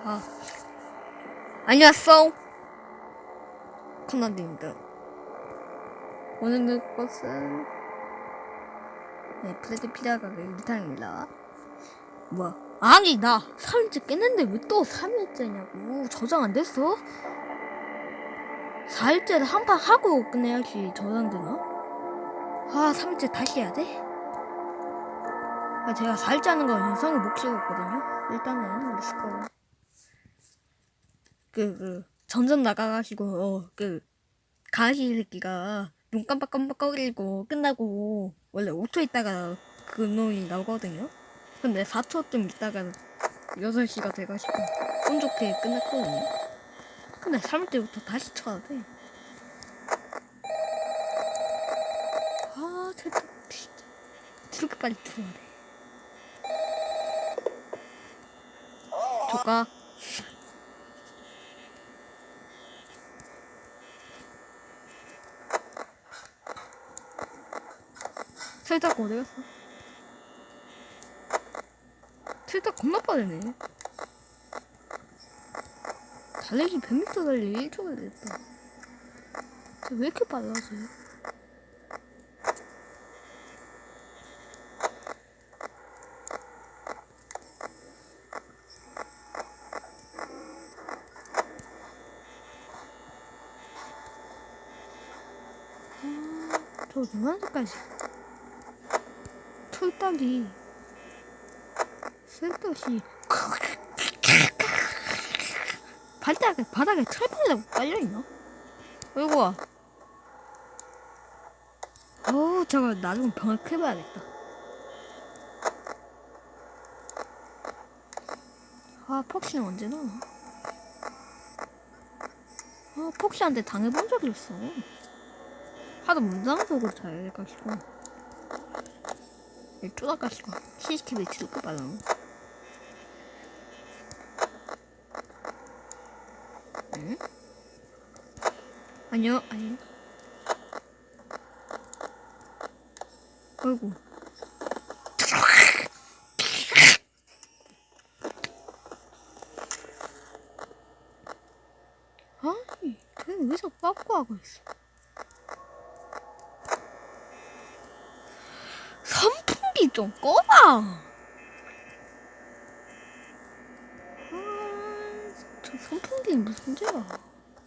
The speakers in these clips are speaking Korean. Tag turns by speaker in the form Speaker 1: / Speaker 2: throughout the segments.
Speaker 1: 아, 안녕하세요. 컨난드입니다. 오늘 볼 것은 브래드 피라가 1탄입니다. 뭐야? 아니 나 3일째 깼는데 왜 또 3일째냐고. 저장 안 됐어? 4일째를 한 판 하고 끝내야지 저장되나? 아 3일째 다시 해야 돼? 제가 4일째 하는 거 영상을 못 찍었거든요. 일단은 렛츠고. 전전 나가가지고 강아지 새끼가 눈 깜빡깜빡거리고 끝나고 원래 5초 있다가 그 놈이 나오거든요. 근데 4초쯤 있다가 6시가 돼가지고 운 좋게 끝났거든요. 근데 3일 때부터 다시 쳐야 돼. 아 진짜 저렇게 빨리 쳐야 돼. 조까 살짝 어디 갔어? 살짝 겁나 빠르네. 달리기 100m 달리 1초가 됐다. 왜 이렇게 빨라지? 저 노란색까지 툴딱이 쓸데없이 바닥에 철판이라고 깔려있나? 어이구야. 저거 나중에 병역해봐야겠다. 폭시는 언제 나와? 폭시한테 당해본 적이 없어. 하도 문장적으로 잘해가지고. 쪼다가지고 CCTV 지도가 빨라. 응? 아니요. 아이고. 아니, 걔는 왜 자꾸 빠꾸하고 있어? 선풍기 좀 꺼봐! 저 선풍기는 무슨 문제야?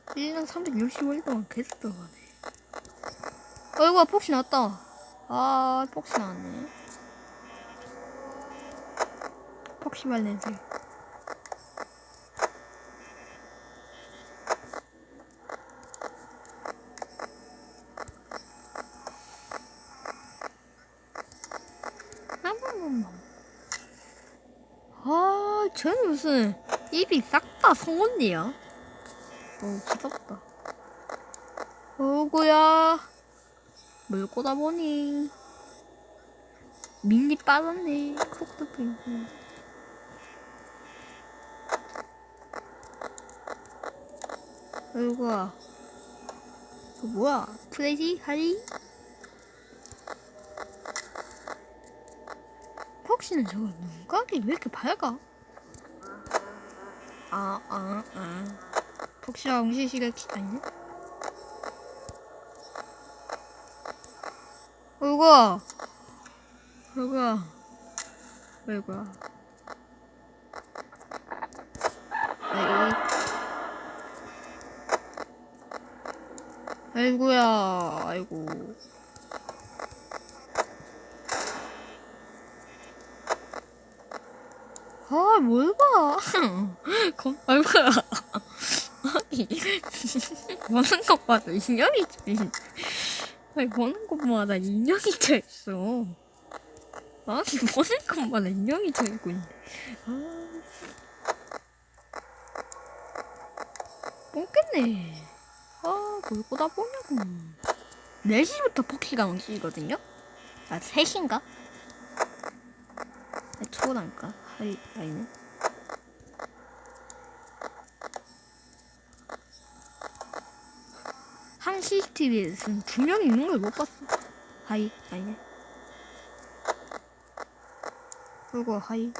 Speaker 1: 1년 365일 동안 계속 들어가네. 어이구야, 폭시 났다. 폭시 나왔네. 폭시 발냄새. 쟤는 무슨 입이 싹 다 성언니야? 무섭다. 어구야. 뭘 꼬다 보니. 민니 빠졌네. 크록도 보이고. 어이구야. 뭐야? 프레디? 하리? 혹시는 저거 눈각이 왜 이렇게 밝아? 폭시와 응시시가 아니네? 어이구야. 아이고. 뭘 봐. 아이고야. 아니, 보는 것마다 인형이지. 아니, 보는 것마다 인형이 져있어. 보는 것마다 인형이 져있고 있네. 뽕겠네. 뭘 보다 보냐고. 4시부터 폭시가 움직이거든요? 3시인가? 초라니까. 아니네. 한 CCTV에서는 2명이 있는 걸 못 봤어. 아니네. 그리고 하이.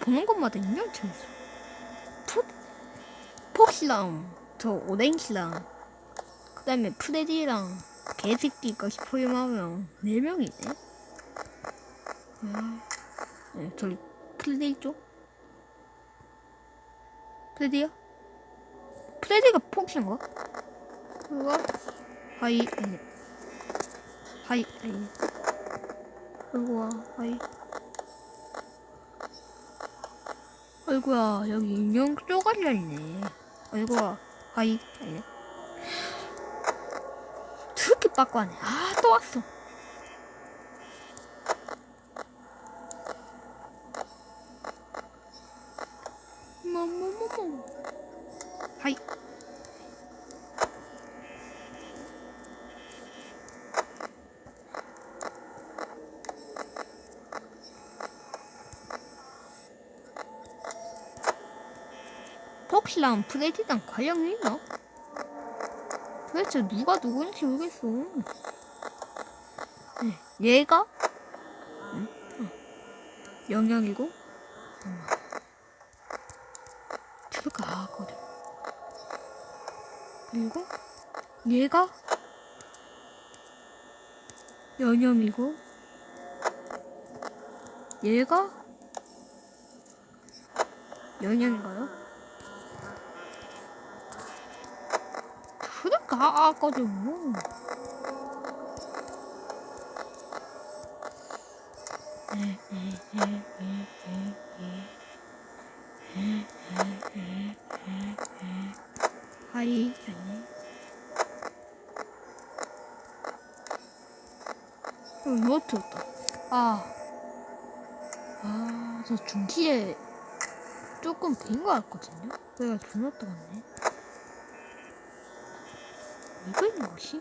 Speaker 1: 보는 것마다 인형 차있어. 폭시랑 저 오렌지랑 그 다음에 프레디랑 개새끼까지 포함하면 4명이네. 네, 저기 프레디 있죠? 프레디야? 프레디가 폭시인가? 그거 하이 아니 하이 아니 아이고야 하이 아이고야 여기 인형 쪼가리가 있네. 아이고야 하이 아니 그렇게 빠꾸하네. 아 또 왔어. 뭐뭐뭐뭐 하이 폭시랑 프레디랑 관련이 있나? 도대체 누가 누구인지 모르겠어. 네, 얘가 응? 영영이고 들어가 하거든. 그리고 얘가 연영이고 얘가 연영인가요? 들어가 하거든. 하이 노트였다. 저 중기에 조금 빈 것 같거든요? 내가 존나 떠갔네. 이거 있는 것이?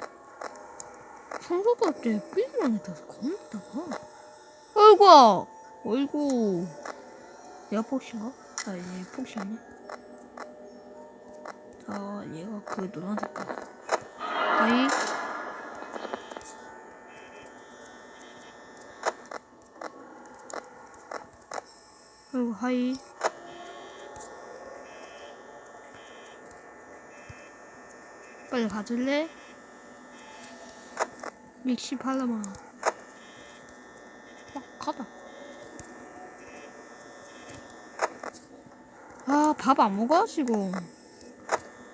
Speaker 1: 성소도 어째 삐지만 했다서 겁났다가. 어이구야! 어이구. 내가 폭신가? 얘 폭신이네. 자, 얘가 그 노란 색깔. 하이. 그리고 하이. 빨리 가질래? 믹시 팔라마. 막 가다. 밥 안 먹어가지고.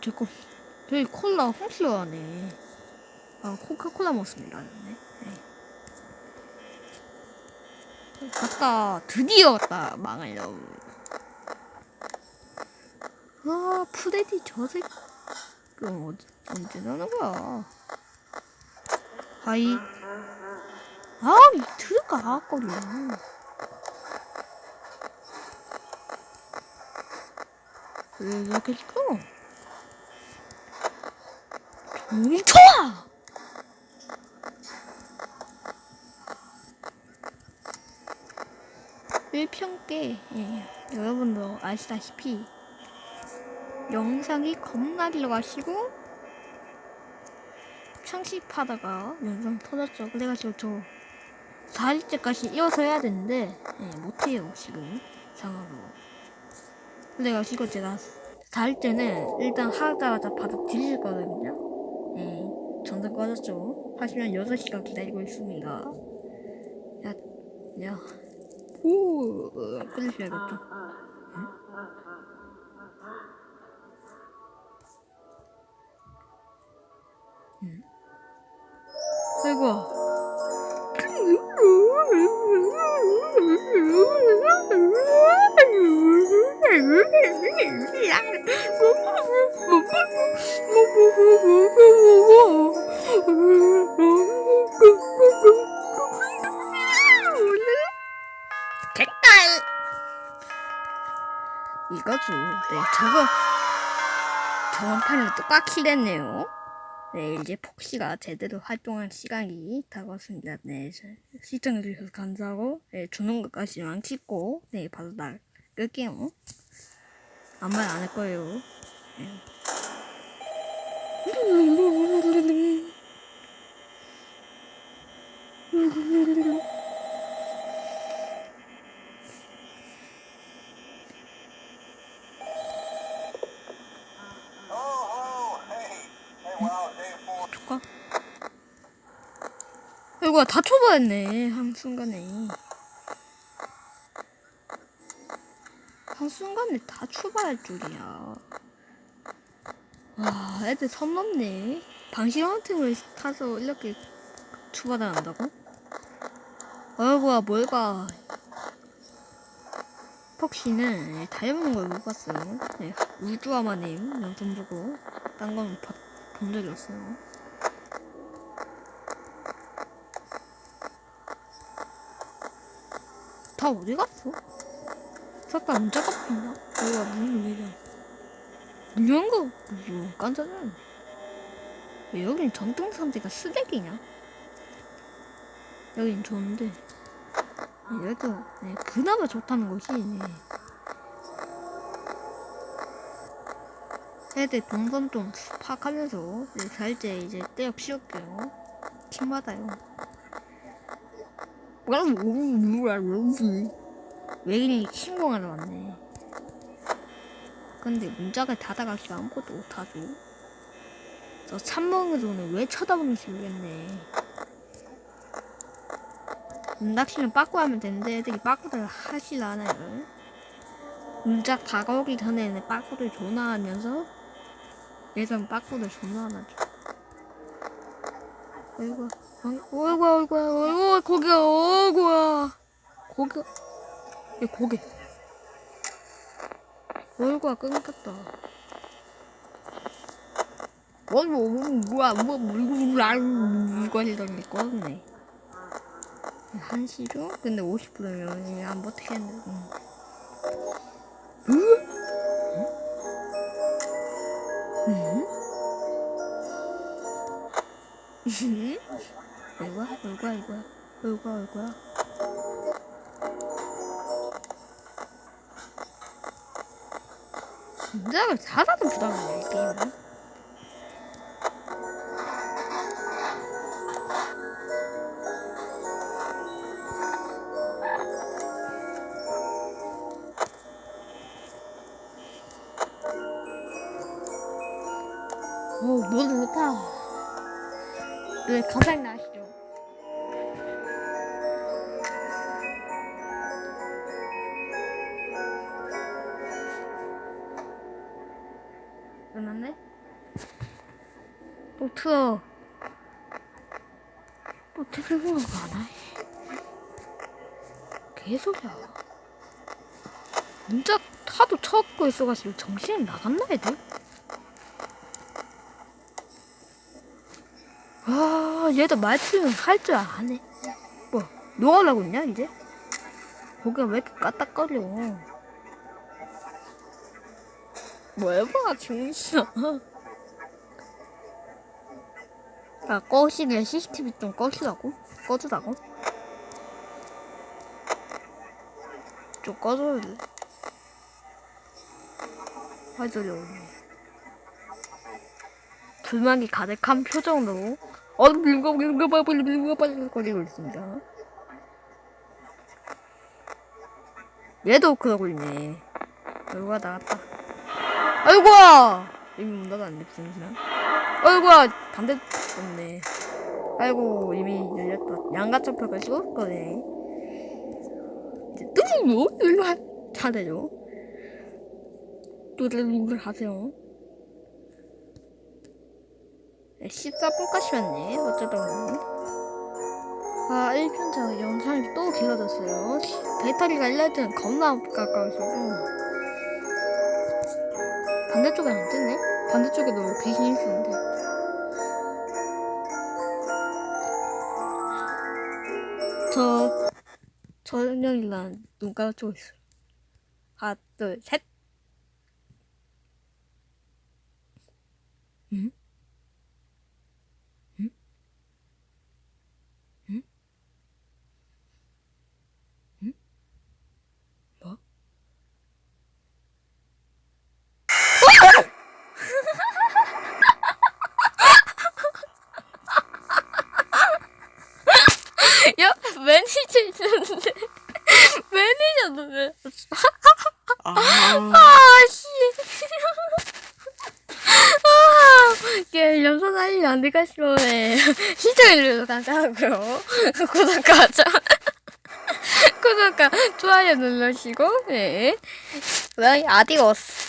Speaker 1: 저기 콜라 홈플러네. 코카콜라 먹습니다. 네. 갔다. 드디어 왔다. 망하려고. 프레디 저 새끼. 그럼 언제 나는 거야? 하이. 들어가, 거리. 왜 이렇게 시끄러워? 조용히 좋아! 일평께, 여러분도 아시다시피, 영상이 겁나 길어가지고, 편집하다가 영상 터졌죠. 그래가지고 저 4일째까지 이어서 해야 되는데, 못해요, 지금. 상황으로. 그래가지고 제가 4일째는 일단 하자마자 바로 뒤질 거거든요. 전등 꺼졌죠. 하시면 6시간 기다리고 있습니다. 야, 끊으셔야겠죠. 아이고. 색깔 이거죠. 저번 판이랑 똑같이 됐네요. 이제 폭시가 제대로 활동할 시간이 다가왔습니다. 시청해주셔서 감사하고, 주는 것까지만 찍고, 바로 날 끌게요. 아무 말 안 할 거예요. 어이구야, 다 초보했네. 한순간에 다 초보할 줄이야. 와, 애들 선 넘네. 방시hunting을 타서 이렇게 초반을 한다고? 어이구야, 뭘 봐. 폭시는 닮은 걸 못 봤어요. 네, 우주아마님 영상 보고 딴 건 본 적이 없어요. 다 어디 갔어? 잠깐 문자가 붙나? 뭐야, 문이 왜 이래? 이런 거 뭐 깜짝이야. 왜 여긴 정등성지가 쓰레기냐? 여긴 좋은데 여기가 네, 그나마 좋다는 거지. 네. 애들 동선 좀 파악하면서 네, 살때 이제 떼어 피울게요. 킹받아요. 외길이 신공하러 왔네. 근데 문짝을 닫아가지고 아무것도 못하죠. 저 참먹이로는 왜 쳐다보는지 모르겠네. 낚시는 빠꾸 하면 되는데 애들이 빠꾸를 하질 않아요. 문짝 다가오기 전에는 빠꾸를 존나 하면서 얘들은 빠꾸를 존나 안 하죠. 어이구, 거기야, 거기야. 얘 고개. 어이구야, 끊겼다. 물건이던데 꺼졌네. 1시죠? 근데 50분이면 안 버티겠네. 얼굴야. 문장을 사다도 부담이네, 이 게임은. 오, 너무 좋다. 왜 가장 나시죠? 끝났네? 또 틀어. 또 틀고 거 하나? 개소리야. 문자 하도 쳐갖고 있어가지고 정신이 나갔나 애들? 와, 얘도 말투는 할 줄 아네. 뭐, 뭐 하려고 있냐 이제? 고개가 왜 이렇게 까딱거려? 뭐 해봐, 정신아. 야, 꺼시게 CCTV 좀 꺼주라고? 좀 꺼줘야 돼. 화절이 오네. 불만이 가득한 표정으로 거리고 있습니다. 얘도 그러고 있네. 얼굴아 나갔다. 아이고야! 이미 문 닫았네, 정신아. 아이고야! 반대 없네. 아이고, 이미 열렸다. 양가 접혀가지고 거네. 이제 뚜루루 일로 잘해요. 뚜루루 하세요. 14분까지였네. 어쩌다 보니. 아, 1편 전 영상이 또 길어졌어요. 배터리가 1레드는 겁나 가까워서. 반대쪽에 안 뜨네? 반대쪽에도 귀신이 있었는데. 저녁이랑 눈 감아주고 있어요. 하나, 둘, 셋. 응? 응? 응? 응? 뭐? 옆에 매니저 있는데 매니저도 왜? 아 씨. 예, 염소 살리면 안 될까요? 네. 시청해주셔서 감사하고요. 구독하죠. 구독과 좋아요 눌러주시고, 네. 아디오스.